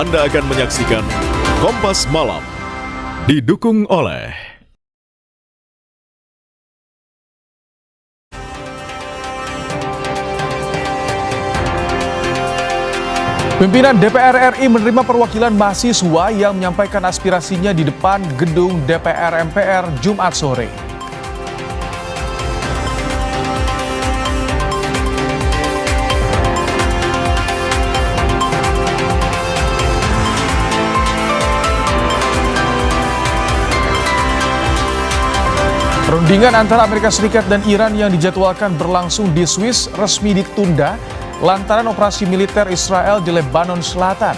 Anda akan menyaksikan Kompas Malam, didukung oleh Pimpinan DPR RI menerima perwakilan mahasiswa yang menyampaikan aspirasinya di depan gedung DPR MPR Jumat sore. Perundingan antara Amerika Serikat dan Iran yang dijadwalkan berlangsung di Swiss resmi ditunda lantaran operasi militer Israel di Lebanon Selatan.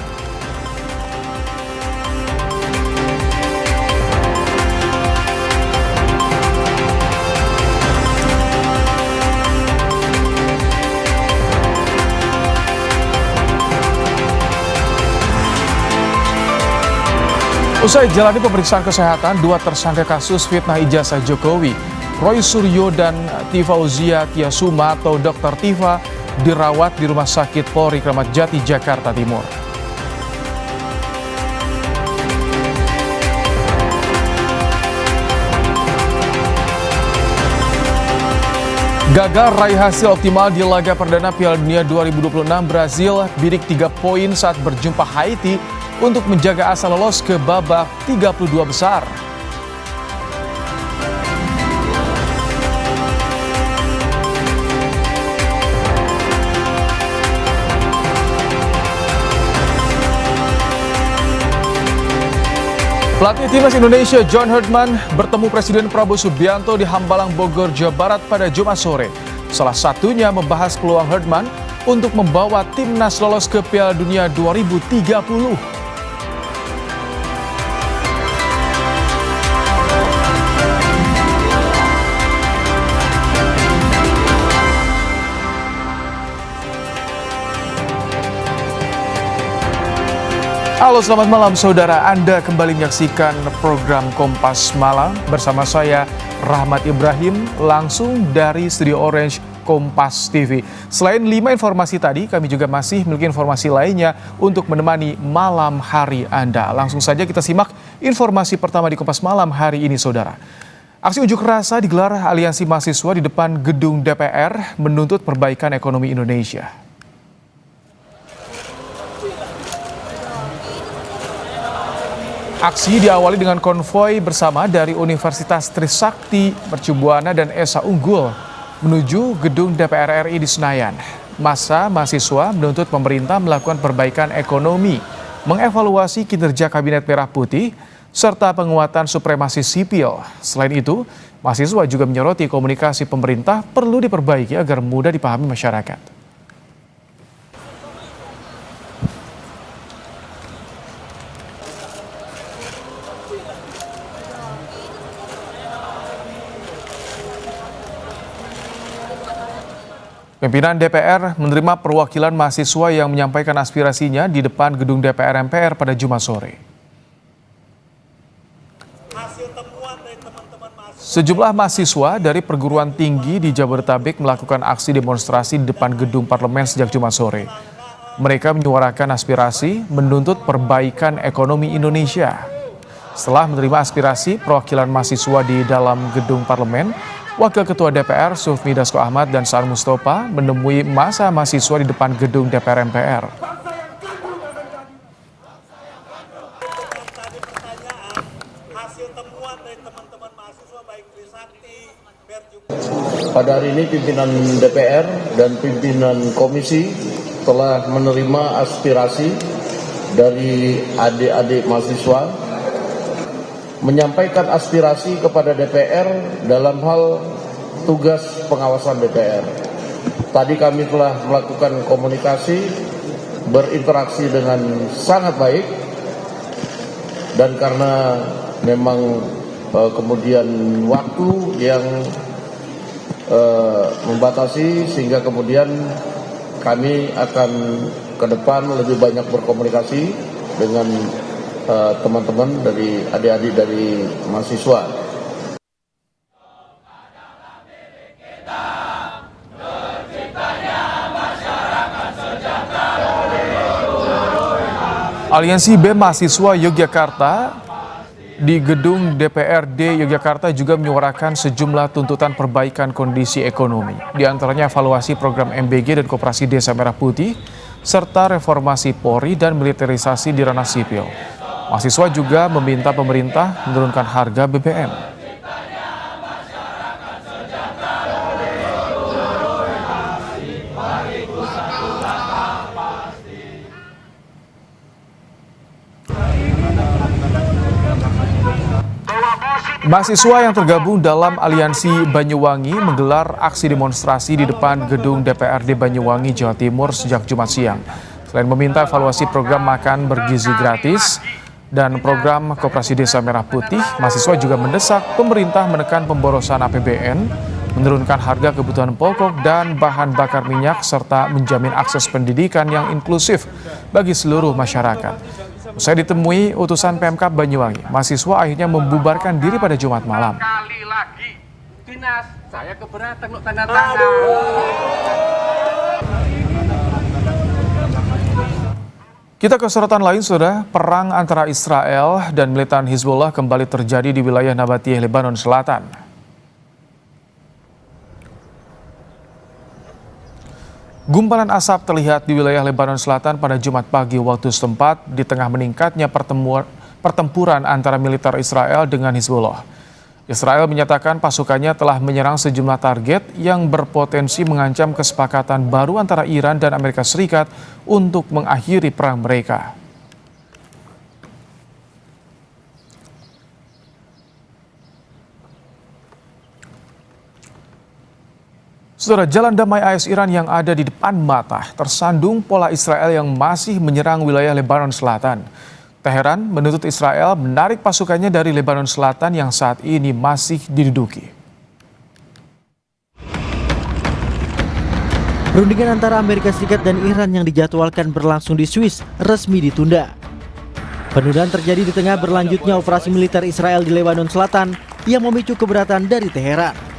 Usai jalani pemeriksaan kesehatan, dua tersangka kasus fitnah ijazah Jokowi, Roy Suryo dan Tifauzia Tiasuma atau Dr. Tifa, dirawat di Rumah Sakit Polri Kramat Jati, Jakarta Timur. Gagal raih hasil optimal di laga perdana Piala Dunia 2026, Brazil bidik 3 poin saat berjumpa Haiti untuk menjaga asa lolos ke babak 32 besar. Pelatih timnas Indonesia John Herdman bertemu Presiden Prabowo Subianto di Hambalang, Bogor, Jawa Barat pada Jumat sore. Salah satunya membahas peluang Herdman untuk membawa timnas lolos ke Piala Dunia 2030. Halo, selamat malam saudara. Anda kembali menyaksikan program Kompas Malam bersama saya Rahmat Ibrahim langsung dari Studio Orange Kompas TV. Selain 5 informasi tadi, kami juga masih memiliki informasi lainnya untuk menemani malam hari Anda. Langsung saja kita simak informasi pertama di Kompas Malam hari ini saudara. Aksi unjuk rasa digelar Aliansi Mahasiswa di depan gedung DPR menuntut perbaikan ekonomi Indonesia. Aksi diawali dengan konvoi bersama dari Universitas Trisakti, Mercubuana, dan Esa Unggul menuju gedung DPR RI di Senayan. Massa mahasiswa menuntut pemerintah melakukan perbaikan ekonomi, mengevaluasi kinerja Kabinet Merah Putih, serta penguatan supremasi sipil. Selain itu, mahasiswa juga menyoroti komunikasi pemerintah perlu diperbaiki agar mudah dipahami masyarakat. Pimpinan DPR menerima perwakilan mahasiswa yang menyampaikan aspirasinya di depan gedung DPR MPR pada Jumat sore. Sejumlah mahasiswa dari perguruan tinggi di Jabodetabek melakukan aksi demonstrasi di depan gedung parlemen sejak Jumat sore. Mereka menyuarakan aspirasi menuntut perbaikan ekonomi Indonesia. Setelah menerima aspirasi perwakilan mahasiswa di dalam gedung parlemen, Wakil Ketua DPR Sufmi Dasko Ahmad dan Saan Mustafa menemui massa mahasiswa di depan gedung DPR MPR. Pada hari ini pimpinan DPR dan pimpinan komisi telah menerima aspirasi dari adik-adik mahasiswa menyampaikan aspirasi kepada DPR dalam hal tugas pengawasan DPR. Tadi kami telah melakukan komunikasi, berinteraksi dengan sangat baik, dan karena memang kemudian waktu yang membatasi, sehingga kemudian kami akan ke depan lebih banyak berkomunikasi dengan teman-teman dari adik-adik dari mahasiswa. Aliansi BEM Mahasiswa Yogyakarta di gedung DPRD Yogyakarta juga menyuarakan sejumlah tuntutan perbaikan kondisi ekonomi. Di antaranya evaluasi program MBG dan Koperasi Desa Merah Putih, serta reformasi Polri dan militerisasi di ranah sipil. Mahasiswa juga meminta pemerintah menurunkan harga BBM. Mahasiswa yang tergabung dalam Aliansi Banyuwangi menggelar aksi demonstrasi di depan gedung DPRD Banyuwangi, Jawa Timur sejak Jumat siang. Selain meminta evaluasi program makan bergizi gratis dan program Koperasi Desa Merah Putih, mahasiswa juga mendesak pemerintah menekan pemborosan APBN, menurunkan harga kebutuhan pokok dan bahan bakar minyak, serta menjamin akses pendidikan yang inklusif bagi seluruh masyarakat. Usai ditemui utusan PMK Banyuwangi, mahasiswa akhirnya membubarkan diri pada Jumat malam. Kali lagi, dinas, saya keberatan untuk tanda tangan. Kita ke sorotan lain, saudara. Perang antara Israel dan militan Hizbullah kembali terjadi di wilayah Nabatiyah, Lebanon Selatan. Gumpalan asap terlihat di wilayah Lebanon Selatan pada Jumat pagi waktu setempat di tengah meningkatnya pertempuran antara militer Israel dengan Hizbullah. Israel menyatakan pasukannya telah menyerang sejumlah target yang berpotensi mengancam kesepakatan baru antara Iran dan Amerika Serikat untuk mengakhiri perang mereka. Saudara, jalan damai AS Iran yang ada di depan mata tersandung pola Israel yang masih menyerang wilayah Lebanon Selatan. Teheran menuntut Israel menarik pasukannya dari Lebanon Selatan yang saat ini masih diduduki. Perundingan antara Amerika Serikat dan Iran yang dijadwalkan berlangsung di Swiss resmi ditunda. Penundaan terjadi di tengah berlanjutnya operasi militer Israel di Lebanon Selatan yang memicu keberatan dari Teheran.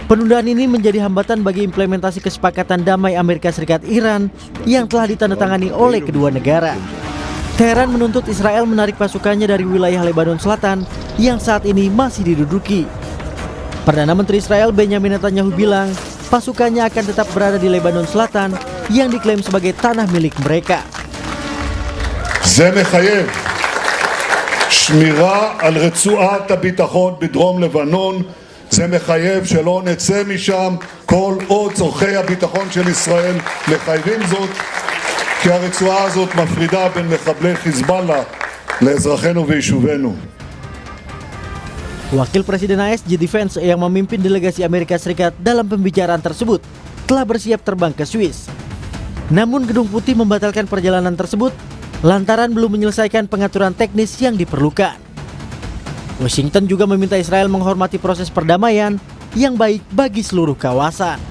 Penundaan ini menjadi hambatan bagi implementasi kesepakatan damai Amerika Serikat-Iran yang telah ditandatangani oleh kedua negara. Teheran menuntut Israel menarik pasukannya dari wilayah Lebanon Selatan yang saat ini masih diduduki. Perdana Menteri Israel Benjamin Netanyahu bilang pasukannya akan tetap berada di Lebanon Selatan yang diklaim sebagai tanah milik mereka. זה מחייב שמירה על רצועת הביטחון בדרום לבנון. זה מחייב שלא נצא משם כל עוד צורכי הביטחון של ישראל מחייבים זאת, כי הרצועה הזאת מפרידה בין מחבלי חיזבאללה לאזרחינו ויישובינו. Wakil Presiden AS J.D. Vance yang memimpin delegasi Amerika Serikat dalam pembicaraan tersebut telah bersiap terbang ke Swiss. Namun Gedung Putih membatalkan perjalanan tersebut lantaran belum menyelesaikan pengaturan teknis yang diperlukan. Washington juga meminta Israel menghormati proses perdamaian yang baik bagi seluruh kawasan.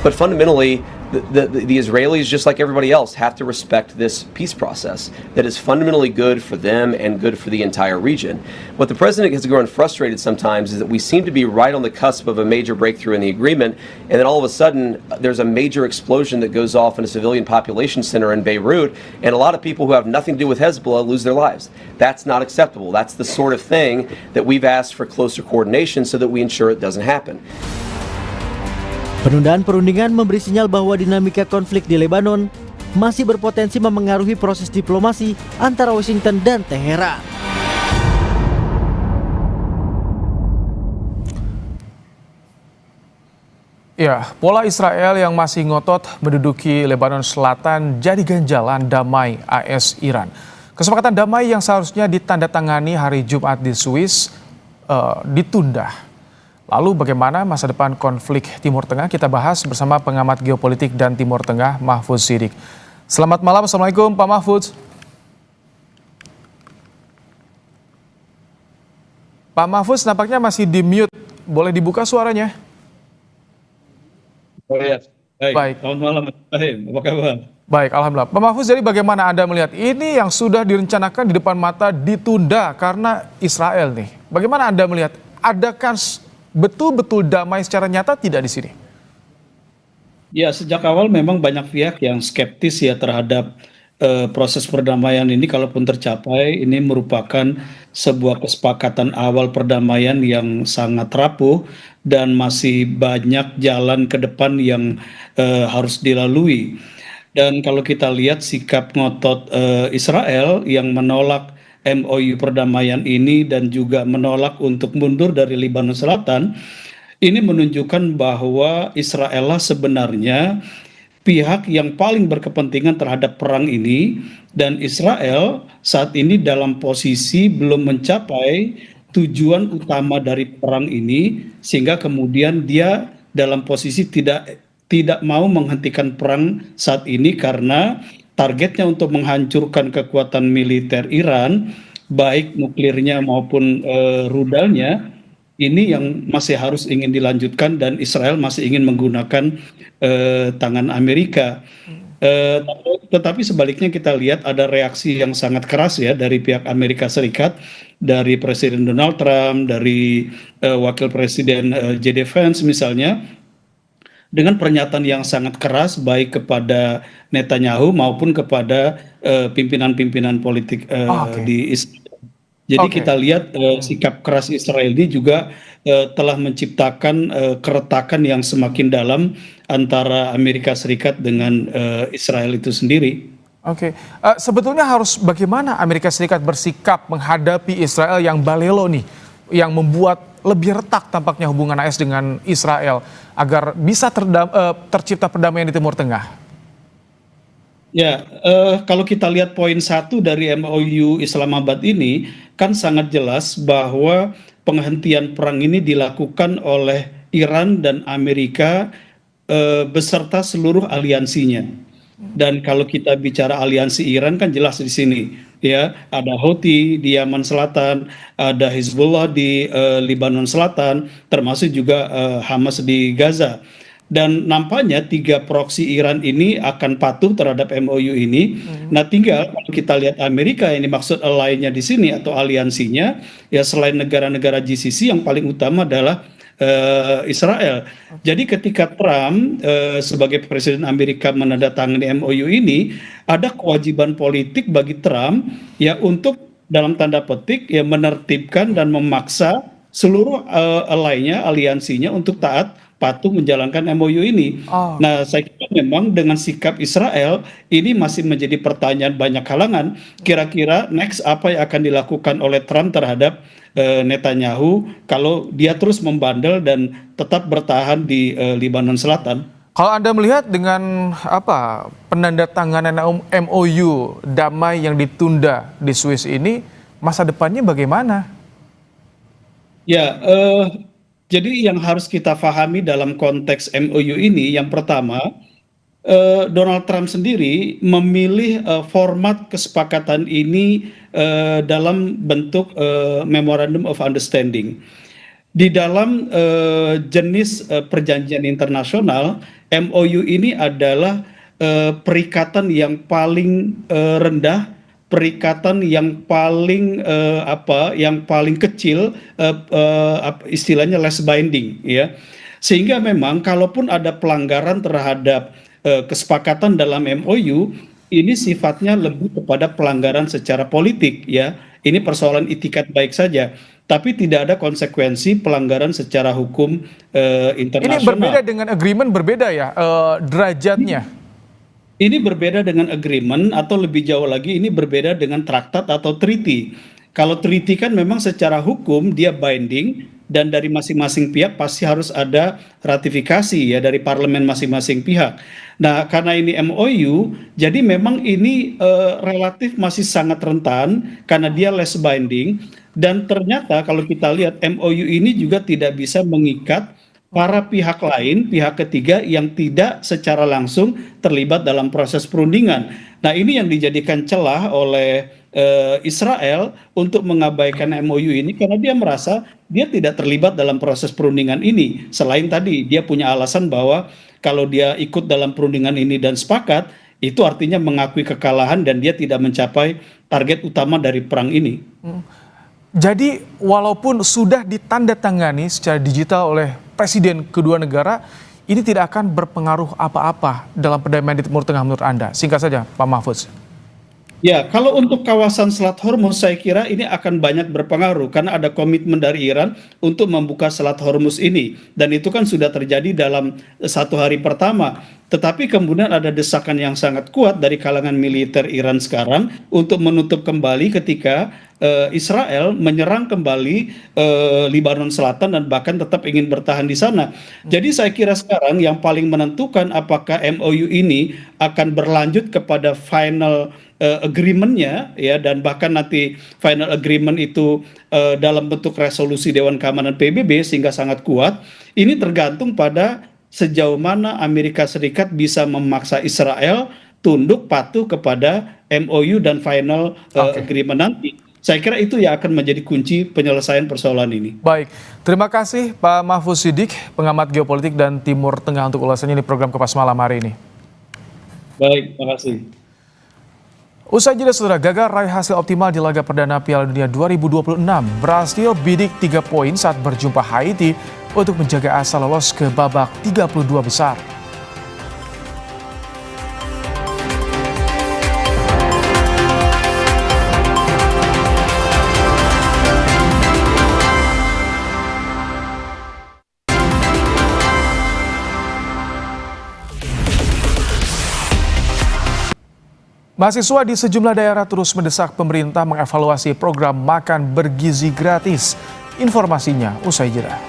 But fundamentally, the Israelis, just like everybody else, have to respect this peace process that is fundamentally good for them and good for the entire region. What the president has grown frustrated sometimes is that we seem to be right on the cusp of a major breakthrough in the agreement, and then all of a sudden there's a major explosion that goes off in a civilian population center in Beirut, and a lot of people who have nothing to do with Hezbollah lose their lives. That's not acceptable. That's the sort of thing that we've asked for closer coordination so that we ensure it doesn't happen. Penundaan perundingan memberi sinyal bahwa dinamika konflik di Lebanon masih berpotensi memengaruhi proses diplomasi antara Washington dan Teheran. Ya, pola Israel yang masih ngotot menduduki Lebanon Selatan jadi ganjalan damai AS Iran. Kesepakatan damai yang seharusnya ditandatangani hari Jumat di Swiss ditunda. Lalu bagaimana masa depan konflik Timur Tengah? Kita bahas bersama pengamat geopolitik dan Timur Tengah Mahfudz Siddiq. Selamat malam, Assalamualaikum Pak Mahfudz. Pak Mahfudz nampaknya masih di mute, boleh dibuka suaranya? Oh iya, Baik. Selamat malam, apa kabar? Baik, Alhamdulillah. Pak Mahfudz, jadi bagaimana Anda melihat ini yang sudah direncanakan di depan mata ditunda karena Israel nih? Bagaimana Anda melihat? Adakah betul-betul damai secara nyata tidak di sini? Ya, sejak awal memang banyak pihak yang skeptis ya terhadap proses perdamaian ini kalaupun tercapai, ini merupakan sebuah kesepakatan awal perdamaian yang sangat rapuh dan masih banyak jalan ke depan yang harus dilalui. Dan kalau kita lihat sikap ngotot Israel yang menolak MOU perdamaian ini dan juga menolak untuk mundur dari Lebanon Selatan, ini menunjukkan bahwa Israel lah sebenarnya pihak yang paling berkepentingan terhadap perang ini, dan Israel saat ini dalam posisi belum mencapai tujuan utama dari perang ini, sehingga kemudian dia dalam posisi tidak mau menghentikan perang saat ini karena targetnya untuk menghancurkan kekuatan militer Iran, baik nuklirnya maupun rudalnya. Ini yang masih harus ingin dilanjutkan dan Israel masih ingin menggunakan tangan Amerika. Tetapi sebaliknya kita lihat ada reaksi yang sangat keras ya dari pihak Amerika Serikat, dari Presiden Donald Trump, dari Wakil Presiden J.D. Vance misalnya, dengan pernyataan yang sangat keras baik kepada Netanyahu maupun kepada pimpinan-pimpinan politik di Israel. Jadi kita lihat sikap keras Israel ini juga telah menciptakan keretakan yang semakin dalam antara Amerika Serikat dengan Israel itu sendiri. Sebetulnya harus bagaimana Amerika Serikat bersikap menghadapi Israel yang balelo nih, yang membuat lebih retak tampaknya hubungan AS dengan Israel agar bisa tercipta perdamaian di Timur Tengah? Ya, kalau kita lihat poin 1 dari MOU Islamabad ini, kan sangat jelas bahwa penghentian perang ini dilakukan oleh Iran dan Amerika beserta seluruh aliansinya. Dan kalau kita bicara aliansi Iran kan jelas di sini, ya, ada Houthi di Yaman Selatan, ada Hizbullah di Lebanon Selatan, termasuk juga Hamas di Gaza. Dan nampaknya 3 proksi Iran ini akan patuh terhadap MOU ini. Nah, tinggal kalau kita lihat Amerika, ini maksud lainnya di sini atau aliansinya, ya selain negara-negara GCC yang paling utama adalah Israel. Jadi ketika Trump sebagai Presiden Amerika menandatangani MOU ini, ada kewajiban politik bagi Trump ya untuk dalam tanda petik ya menertibkan dan memaksa seluruh lainnya, aliansinya untuk patuh menjalankan MOU ini. Nah, saya kira memang dengan sikap Israel ini masih menjadi pertanyaan banyak kalangan. Kira-kira next apa yang akan dilakukan oleh Trump terhadap Netanyahu kalau dia terus membandel dan tetap bertahan di Lebanon Selatan? Kalau Anda melihat dengan penandatanganan MOU damai yang ditunda di Swiss ini, masa depannya bagaimana? Ya, jadi yang harus kita pahami dalam konteks MOU ini, yang pertama, Donald Trump sendiri memilih format kesepakatan ini dalam bentuk Memorandum of Understanding. Di dalam jenis perjanjian internasional, MOU ini adalah perikatan yang paling rendah, perikatan yang paling yang paling kecil, istilahnya less binding, ya. Sehingga memang kalaupun ada pelanggaran terhadap kesepakatan dalam MOU, ini sifatnya lebih kepada pelanggaran secara politik, ya. Ini persoalan itikat baik saja, tapi tidak ada konsekuensi pelanggaran secara hukum internasional. Ini berbeda dengan agreement, berbeda ya derajatnya. Ini berbeda dengan agreement, atau lebih jauh lagi ini berbeda dengan traktat atau treaty. Kalau treaty kan memang secara hukum dia binding dan dari masing-masing pihak pasti harus ada ratifikasi ya dari parlemen masing-masing pihak. Nah, karena ini MOU, jadi memang ini relatif masih sangat rentan karena dia less binding, dan ternyata kalau kita lihat MOU ini juga tidak bisa mengikat para pihak lain, pihak ketiga yang tidak secara langsung terlibat dalam proses perundingan. Nah, ini yang dijadikan celah oleh Israel untuk mengabaikan MOU ini karena dia merasa dia tidak terlibat dalam proses perundingan ini. Selain tadi dia punya alasan bahwa kalau dia ikut dalam perundingan ini dan sepakat, itu artinya mengakui kekalahan dan dia tidak mencapai target utama dari perang ini. Jadi walaupun sudah ditandatangani secara digital oleh presiden kedua negara, ini tidak akan berpengaruh apa-apa dalam perdamaian di Timur Tengah menurut Anda? Singkat saja, Pak Mahfudz. Ya, kalau untuk kawasan Selat Hormuz, saya kira ini akan banyak berpengaruh karena ada komitmen dari Iran untuk membuka Selat Hormuz ini, dan itu kan sudah terjadi dalam 1 hari pertama. Tetapi kemudian ada desakan yang sangat kuat dari kalangan militer Iran sekarang untuk menutup kembali ketika Israel menyerang kembali Lebanon Selatan dan bahkan tetap ingin bertahan di sana. Jadi saya kira sekarang yang paling menentukan apakah MOU ini akan berlanjut kepada final agreement-nya, ya, dan bahkan nanti final agreement itu dalam bentuk resolusi Dewan Keamanan PBB sehingga sangat kuat. Ini tergantung pada sejauh mana Amerika Serikat bisa memaksa Israel tunduk patuh kepada MOU dan final agreement nanti. Saya kira itu yang akan menjadi kunci penyelesaian persoalan ini. Baik, terima kasih Pak Mahfuz Siddiq, pengamat geopolitik dan Timur Tengah untuk ulasannya di program Kompas Malam hari ini. Baik, terima kasih. Usai jeda saudara, gagal raih hasil optimal di laga perdana Piala Dunia 2026, berhasil bidik 3 poin saat berjumpa Haiti untuk menjaga asa lolos ke babak 32 besar. Mahasiswa di sejumlah daerah terus mendesak pemerintah mengevaluasi program makan bergizi gratis. Informasinya usai jeda.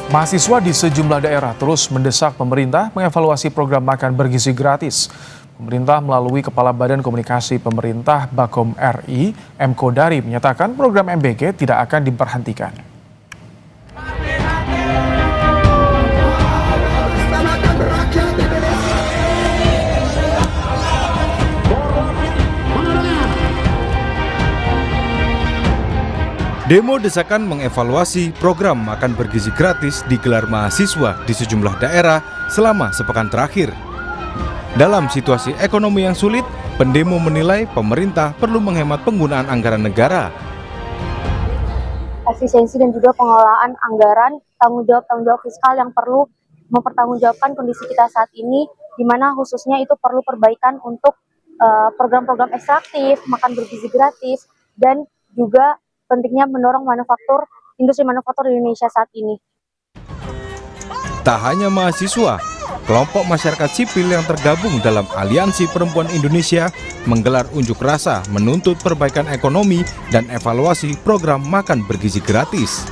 Mahasiswa di sejumlah daerah terus mendesak pemerintah mengevaluasi program makan bergizi gratis. Pemerintah melalui Kepala Badan Komunikasi Pemerintah Bakom RI, M. Kodari, menyatakan program MBG tidak akan diberhentikan. Demo desakan mengevaluasi program makan bergizi gratis digelar mahasiswa di sejumlah daerah selama sepekan terakhir. Dalam situasi ekonomi yang sulit, pendemo menilai pemerintah perlu menghemat penggunaan anggaran negara. Efisiensi dan juga pengelolaan anggaran, tanggung jawab fiskal yang perlu mempertanggungjawabkan kondisi kita saat ini, di mana khususnya itu perlu perbaikan untuk program-program ekstraktif, makan bergizi gratis, dan juga pentingnya mendorong industri manufaktur di Indonesia saat ini. Tak hanya mahasiswa, kelompok masyarakat sipil yang tergabung dalam Aliansi Perempuan Indonesia menggelar unjuk rasa menuntut perbaikan ekonomi dan evaluasi program makan bergizi gratis.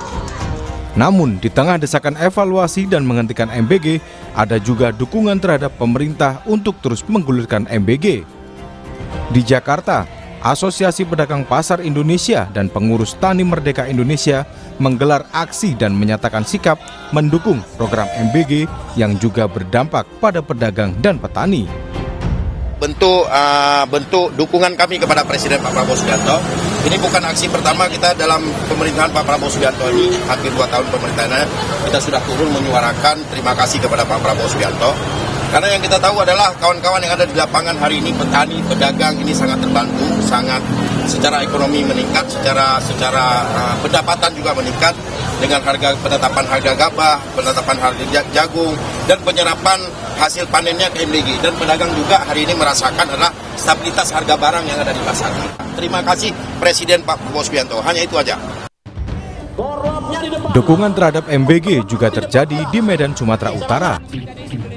Namun, di tengah desakan evaluasi dan menghentikan MBG, ada juga dukungan terhadap pemerintah untuk terus menggulirkan MBG. Di Jakarta, Asosiasi Pedagang Pasar Indonesia dan Pengurus Tani Merdeka Indonesia menggelar aksi dan menyatakan sikap mendukung program MBG yang juga berdampak pada pedagang dan petani. Bentuk dukungan kami kepada Presiden Pak Prabowo Subianto. Ini bukan aksi pertama kita dalam pemerintahan Pak Prabowo Subianto ini, hampir 2 tahun pemerintahannya, kita sudah turun menyuarakan terima kasih kepada Pak Prabowo Subianto. Karena yang kita tahu adalah kawan-kawan yang ada di lapangan hari ini, petani, pedagang ini sangat terbantu, sangat secara ekonomi meningkat, secara pendapatan juga meningkat dengan penetapan harga gabah, penetapan harga jagung, dan penyerapan hasil panennya ke MBG. Dan pedagang juga hari ini merasakan adalah stabilitas harga barang yang ada di pasar. Terima kasih Presiden Pak Prabowo Subianto, hanya itu aja. Dukungan terhadap MBG juga terjadi di Medan, Sumatera Utara.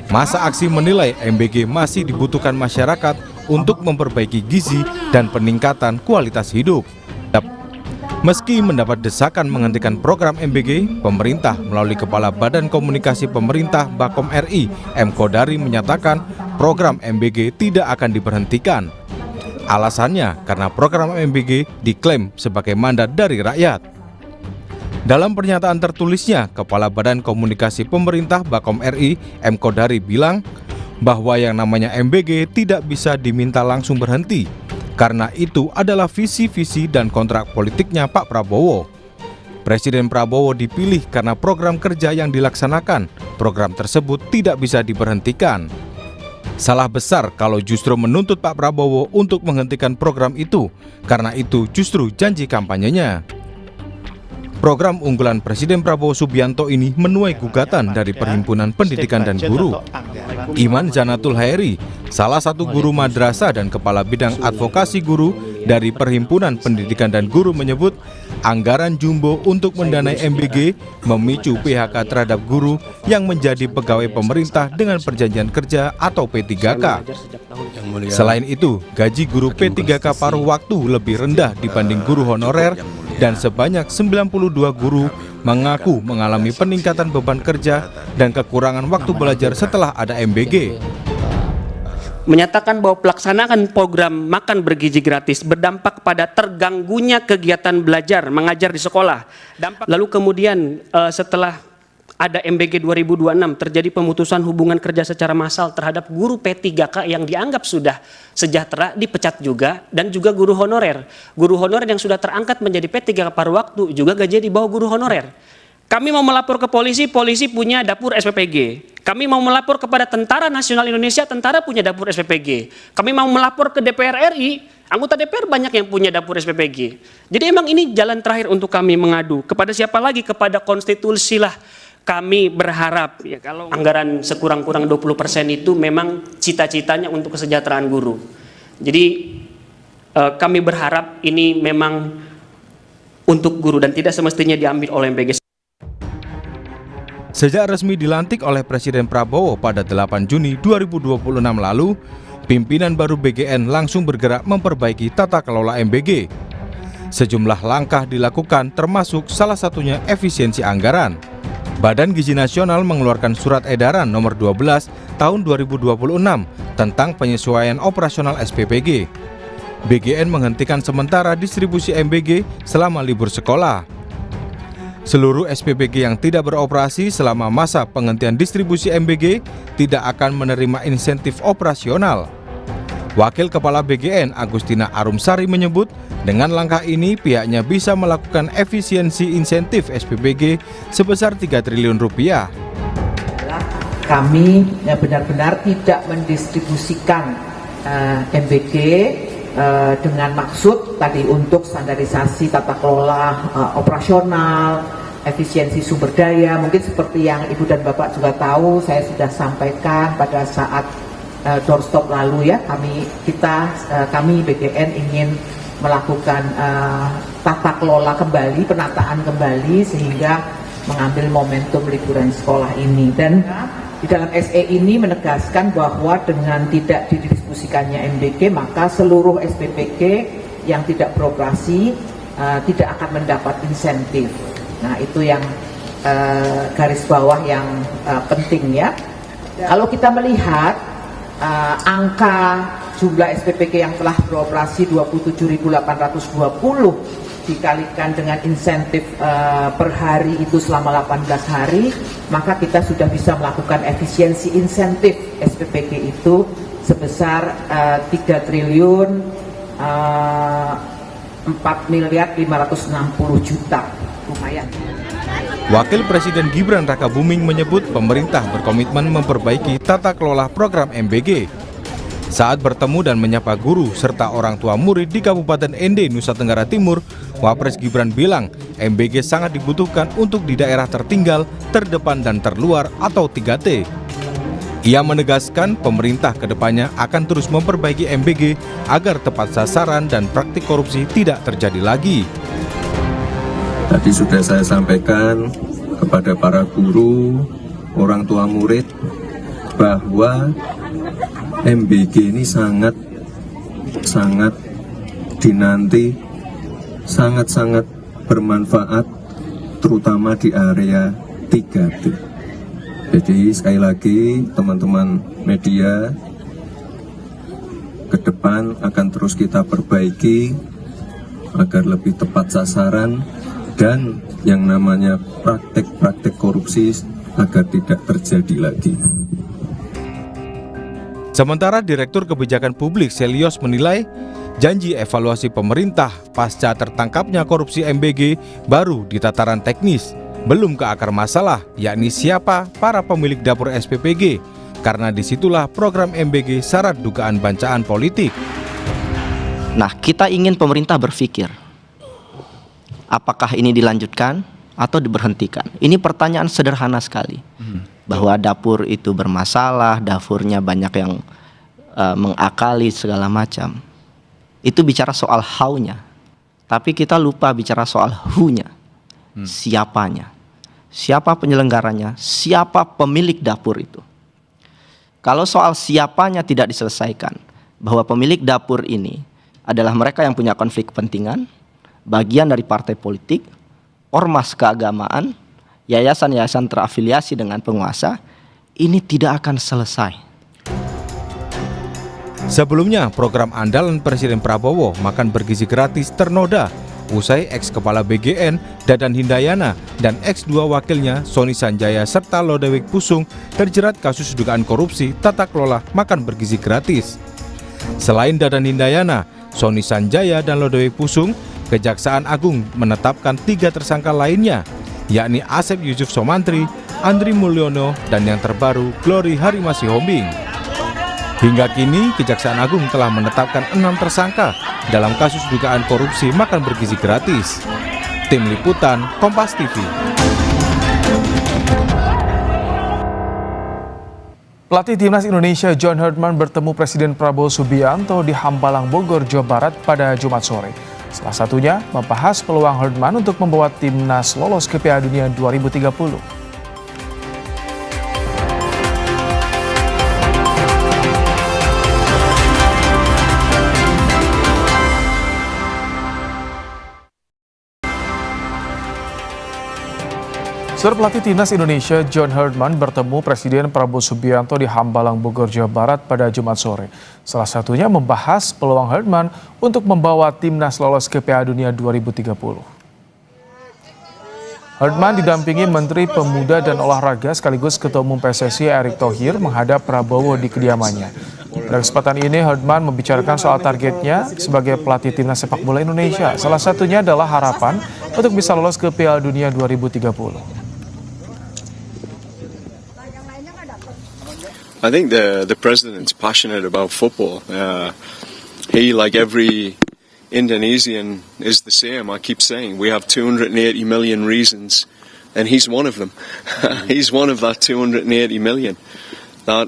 Masa aksi menilai MBG masih dibutuhkan masyarakat untuk memperbaiki gizi dan peningkatan kualitas hidup. Meski mendapat desakan menghentikan program MBG, pemerintah melalui Kepala Badan Komunikasi Pemerintah Bakom RI, M. Kodari, menyatakan program MBG tidak akan diberhentikan. Alasannya karena program MBG diklaim sebagai mandat dari rakyat. Dalam pernyataan tertulisnya, Kepala Badan Komunikasi Pemerintah Bakom RI, M. Kodari, bilang bahwa yang namanya MBG tidak bisa diminta langsung berhenti, karena itu adalah visi-visi dan kontrak politiknya Pak Prabowo. Presiden Prabowo dipilih karena program kerja yang dilaksanakan. Program tersebut tidak bisa diberhentikan. Salah besar kalau justru menuntut Pak Prabowo untuk menghentikan program itu, karena itu justru janji kampanyenya. Program unggulan Presiden Prabowo Subianto ini menuai gugatan dari Perhimpunan Pendidikan dan Guru. Iman Zanatul Hairi, salah satu guru madrasah dan kepala bidang advokasi guru dari Perhimpunan Pendidikan dan Guru menyebut anggaran jumbo untuk mendanai MBG memicu PHK terhadap guru yang menjadi pegawai pemerintah dengan perjanjian kerja atau P3K. Selain itu, gaji guru P3K paruh waktu lebih rendah dibanding guru honorer dan sebanyak 92 guru mengaku mengalami peningkatan beban kerja dan kekurangan waktu belajar setelah ada MBG. Menyatakan bahwa pelaksanaan program makan bergizi gratis berdampak pada terganggunya kegiatan belajar mengajar di sekolah. Lalu kemudian setelah ada MBG 2026 terjadi pemutusan hubungan kerja secara massal terhadap guru P3K yang dianggap sudah sejahtera dipecat juga, dan juga guru honorer. Guru honorer yang sudah terangkat menjadi P3K paruh waktu juga gajinya di bawah guru honorer. Kami mau melapor ke polisi, polisi punya dapur SPPG. Kami mau melapor kepada Tentara Nasional Indonesia, tentara punya dapur SPPG. Kami mau melapor ke DPR RI, anggota DPR banyak yang punya dapur SPPG. Jadi emang ini jalan terakhir untuk kami mengadu. Kepada siapa lagi? Kepada konstitusi lah. Kami berharap ya kalau anggaran sekurang-kurang 20% itu memang cita-citanya untuk kesejahteraan guru. Jadi kami berharap ini memang untuk guru dan tidak semestinya diambil oleh MBG. Sejak resmi dilantik oleh Presiden Prabowo pada 8 Juni 2026 lalu, pimpinan baru BGN langsung bergerak memperbaiki tata kelola MBG. Sejumlah langkah dilakukan termasuk salah satunya efisiensi anggaran. Badan Gizi Nasional mengeluarkan surat edaran nomor 12 tahun 2026 tentang penyesuaian operasional SPPG. BGN menghentikan sementara distribusi MBG selama libur sekolah. Seluruh SPPG yang tidak beroperasi selama masa penghentian distribusi MBG tidak akan menerima insentif operasional. Wakil Kepala BGN Agustina Arumsari menyebut dengan langkah ini pihaknya bisa melakukan efisiensi insentif SPPG sebesar 3 triliun rupiah. Kami benar-benar tidak mendistribusikan MBG dengan maksud tadi untuk standarisasi tata kelola operasional, efisiensi sumber daya. Mungkin seperti yang Ibu dan Bapak juga tahu, saya sudah sampaikan pada saat doorstop lalu ya, kami BGN ingin melakukan tata kelola kembali, penataan kembali sehingga mengambil momentum liburan sekolah ini. Dan di dalam SE ini menegaskan bahwa dengan tidak didistribusikannya MBG maka seluruh SPPG yang tidak beroperasi tidak akan mendapat insentif. Nah itu yang garis bawah yang penting ya. Kalau kita melihat angka jumlah SPPG yang telah beroperasi 27.820 dikalikan dengan insentif per hari itu selama 18 hari, maka kita sudah bisa melakukan efisiensi insentif SPPG itu sebesar 3 triliun 4.560 juta. Lumayan. Wakil Presiden Gibran Rakabuming menyebut pemerintah berkomitmen memperbaiki tata kelola program MBG. Saat bertemu dan menyapa guru serta orang tua murid di Kabupaten Ende, Nusa Tenggara Timur, Wapres Gibran bilang MBG sangat dibutuhkan untuk di daerah tertinggal, terdepan dan terluar atau 3T. Ia menegaskan pemerintah kedepannya akan terus memperbaiki MBG agar tepat sasaran dan praktik korupsi tidak terjadi lagi. Tadi sudah saya sampaikan kepada para guru, orang tua murid, bahwa MBG ini sangat dinanti, sangat bermanfaat, terutama di area 3T. Jadi sekali lagi teman-teman media, ke depan akan terus kita perbaiki agar lebih tepat sasaran, dan yang namanya praktek-praktek korupsi agar tidak terjadi lagi. Sementara Direktur Kebijakan Publik Selios menilai janji evaluasi pemerintah pasca tertangkapnya korupsi MBG baru di tataran teknis, belum ke akar masalah, yakni siapa para pemilik dapur SPPG, karena disitulah program MBG syarat dugaan bancaan politik. Nah, kita ingin pemerintah berpikir, apakah ini dilanjutkan atau diberhentikan? Ini pertanyaan sederhana sekali. Bahwa dapur itu bermasalah, dapurnya banyak yang mengakali segala macam. Itu bicara soal how-nya. Tapi kita lupa bicara soal who-nya. Siapanya. Siapa penyelenggaranya, siapa pemilik dapur itu. Kalau soal siapanya tidak diselesaikan, bahwa pemilik dapur ini adalah mereka yang punya konflik kepentingan, bagian dari partai politik, ormas keagamaan, yayasan-yayasan terafiliasi dengan penguasa, ini tidak akan selesai. Sebelumnya, program andalan Presiden Prabowo makan bergizi gratis ternoda usai ex-kepala BGN Dadan Hindayana dan ex-2 wakilnya Sony Sanjaya serta Lodewijk Pusung terjerat kasus dugaan korupsi tata kelola makan bergizi gratis. Selain Dadan Hindayana, Sony Sanjaya dan Lodewijk Pusung, Kejaksaan Agung menetapkan 3 tersangka lainnya, yakni Asep Yusuf Somantri, Andri Mulyono, dan yang terbaru Glory Harimasihombing. Hingga kini, Kejaksaan Agung telah menetapkan 6 tersangka dalam kasus dugaan korupsi makan bergizi gratis. Tim Liputan, Kompas TV. Pelatih Timnas Indonesia John Herdman bertemu Presiden Prabowo Subianto di Hambalang, Bogor, Jawa Barat pada Jumat sore. Salah satunya membahas peluang Herdman untuk membawa Timnas lolos ke Piala Dunia 2030. Saudara, pelatih Timnas Indonesia John Herdman bertemu Presiden Prabowo Subianto di Hambalang, Bogor, Jawa Barat pada Jumat sore. Salah satunya membahas peluang Herdman untuk membawa Timnas lolos ke Piala Dunia 2030. Herdman didampingi Menteri Pemuda dan Olahraga sekaligus Ketua Umum PSSI Erick Thohir menghadap Prabowo di kediamannya. Pada kesempatan ini, Herdman membicarakan soal targetnya sebagai pelatih Timnas sepak bola Indonesia. Salah satunya adalah harapan untuk bisa lolos ke Piala Dunia 2030. I think the president's passionate about football. He, like every Indonesian, is the same. I keep saying we have 280 million reasons, and he's one of them. He's one of that 280 million that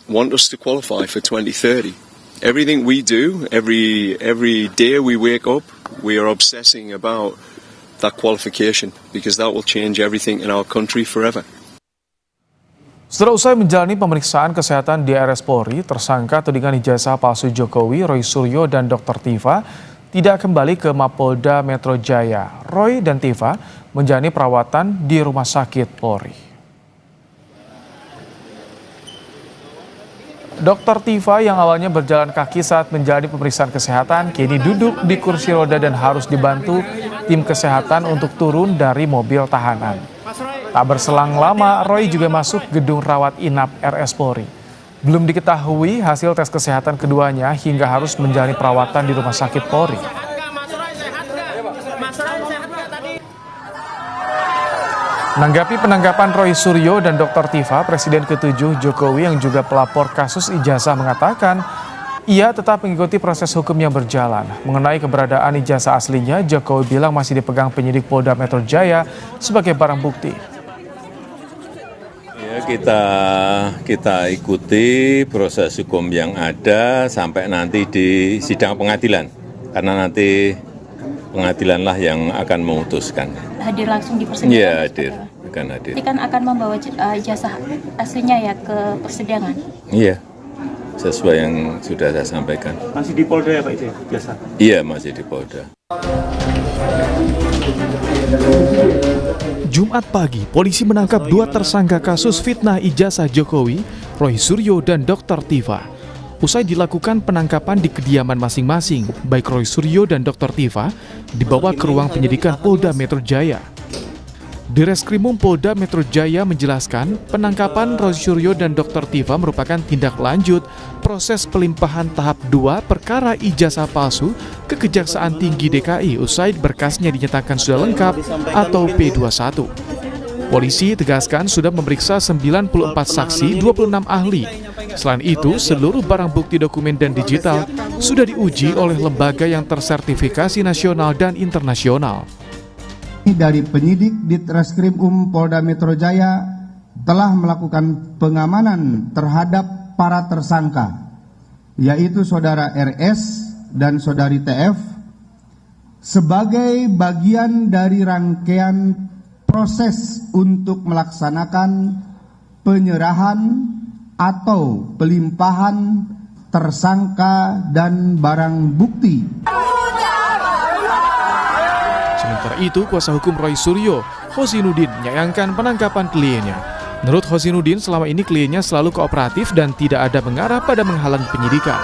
want us to qualify for 2030. Everything we do, every day we wake up, we are obsessing about that qualification because that will change everything in our country forever. Setelah usai menjalani pemeriksaan kesehatan di RS Polri, tersangka tudingan ijazah palsu Jokowi, Roy Suryo dan Dr. Tifa tidak kembali ke Mapolda Metro Jaya. Roy dan Tifa menjalani perawatan di Rumah Sakit Polri. Dr. Tifa yang awalnya berjalan kaki saat menjalani pemeriksaan kesehatan, kini duduk di kursi roda dan harus dibantu tim kesehatan untuk turun dari mobil tahanan. Tak berselang lama, Roy juga masuk gedung rawat inap RS Polri. Belum diketahui hasil tes kesehatan keduanya hingga harus menjalani perawatan di Rumah Sakit Polri. Menanggapi penangkapan Roy Suryo dan Dr. Tifa, Presiden ke-7 Jokowi yang juga pelapor kasus ijazah mengatakan ia tetap mengikuti proses hukum yang berjalan. Mengenai keberadaan ijazah aslinya, Jokowi bilang masih dipegang penyidik Polda Metro Jaya sebagai barang bukti. Kita ikuti proses hukum yang ada sampai nanti di sidang pengadilan, karena nanti pengadilanlah yang akan memutuskan. Hadir langsung di persidangan? Iya, hadir, akan hadir. Nanti kan akan membawa ijazah aslinya ya ke persidangan? Iya, sesuai yang sudah saya sampaikan. Masih di Polda ya Pak itu ya, ijazah? Iya, masih di Polda. Jumat pagi, polisi menangkap 2 tersangka kasus fitnah ijazah Jokowi, Roy Suryo dan Dr. Tifa. Usai dilakukan penangkapan di kediaman masing-masing, baik Roy Suryo dan Dr. Tifa dibawa ke ruang penyidikan Polda Metro Jaya. Direskrimum Polda Metro Jaya menjelaskan penangkapan Roy Suryo dan Dr. Tifa merupakan tindak lanjut proses pelimpahan tahap 2 perkara ijazah palsu ke Kejaksaan Tinggi DKI usai berkasnya dinyatakan sudah lengkap atau P21. Polisi tegaskan sudah memeriksa 94 saksi, 26 ahli. Selain itu, seluruh barang bukti dokumen dan digital sudah diuji oleh lembaga yang tersertifikasi nasional dan internasional. Dari penyidik Ditreskrimum Polda Metro Jaya telah melakukan pengamanan terhadap para tersangka, yaitu Saudara RS dan Saudari TF, sebagai bagian dari rangkaian proses untuk melaksanakan penyerahan atau pelimpahan tersangka dan barang bukti. Sementara itu, kuasa hukum Roy Suryo, Hosinuddin, menyayangkan penangkapan kliennya. Menurut Hosinuddin, selama ini kliennya selalu kooperatif dan tidak ada mengarah pada menghalangi penyidikan.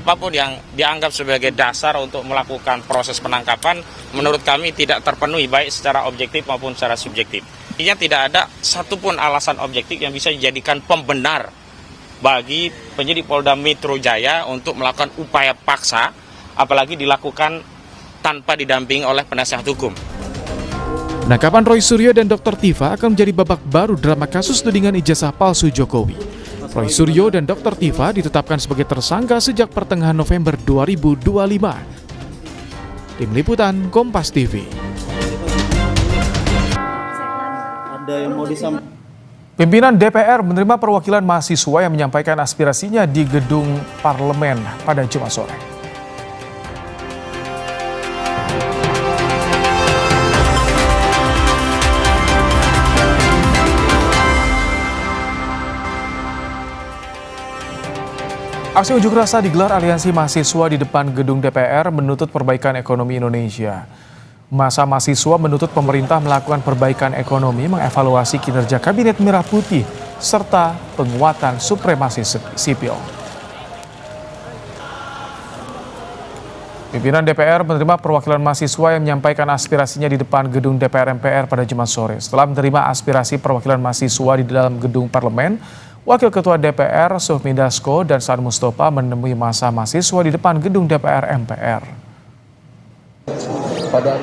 Apapun yang dianggap sebagai dasar untuk melakukan proses penangkapan, menurut kami tidak terpenuhi baik secara objektif maupun secara subjektif. Artinya tidak ada satupun alasan objektif yang bisa dijadikan pembenar bagi penyidik Polda Metro Jaya untuk melakukan upaya paksa, apalagi dilakukan tanpa didampingi oleh penasihat hukum. Penangkapan Roy Suryo dan Dr. Tifa akan menjadi babak baru drama kasus tudingan ijazah palsu Jokowi. Roy Suryo dan Dr. Tifa ditetapkan sebagai tersangka sejak pertengahan November 2025. Tim Liputan Kompas TV. Ada yang mau disampaikan? Pimpinan DPR menerima perwakilan mahasiswa yang menyampaikan aspirasinya di gedung parlemen pada Jumat sore. Aksi unjuk rasa digelar Aliansi Mahasiswa di depan gedung DPR menuntut perbaikan ekonomi Indonesia. Masa mahasiswa menuntut pemerintah melakukan perbaikan ekonomi, mengevaluasi kinerja Kabinet Merah Putih, serta penguatan supremasi sipil. Pimpinan DPR menerima perwakilan mahasiswa yang menyampaikan aspirasinya di depan gedung DPR MPR pada Jumat sore. Setelah menerima aspirasi perwakilan mahasiswa di dalam gedung parlemen, Wakil Ketua DPR Sufmi Dasko dan Saan Mustafa menemui masa mahasiswa di depan gedung DPR MPR. Pada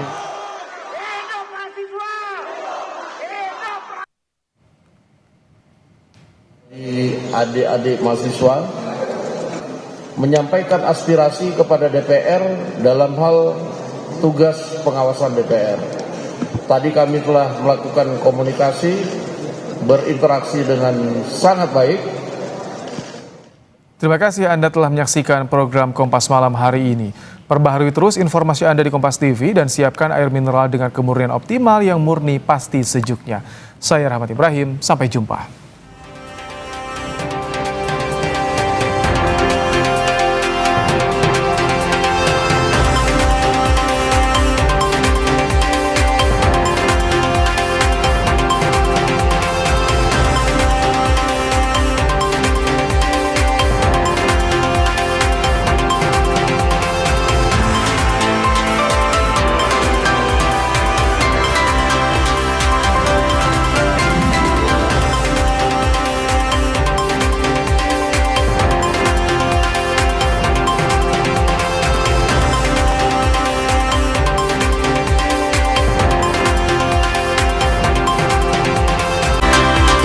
adik-adik mahasiswa menyampaikan aspirasi kepada DPR dalam hal tugas pengawasan DPR. Tadi kami telah melakukan komunikasi, berinteraksi dengan sangat baik. Terima kasih Anda telah menyaksikan program Kompas Malam hari ini. Perbaharui terus informasi Anda di Kompas TV dan siapkan air mineral dengan kemurnian optimal yang murni pasti sejuknya. Saya Rahmat Ibrahim, sampai jumpa.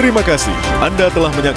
Terima kasih Anda telah menyaksikan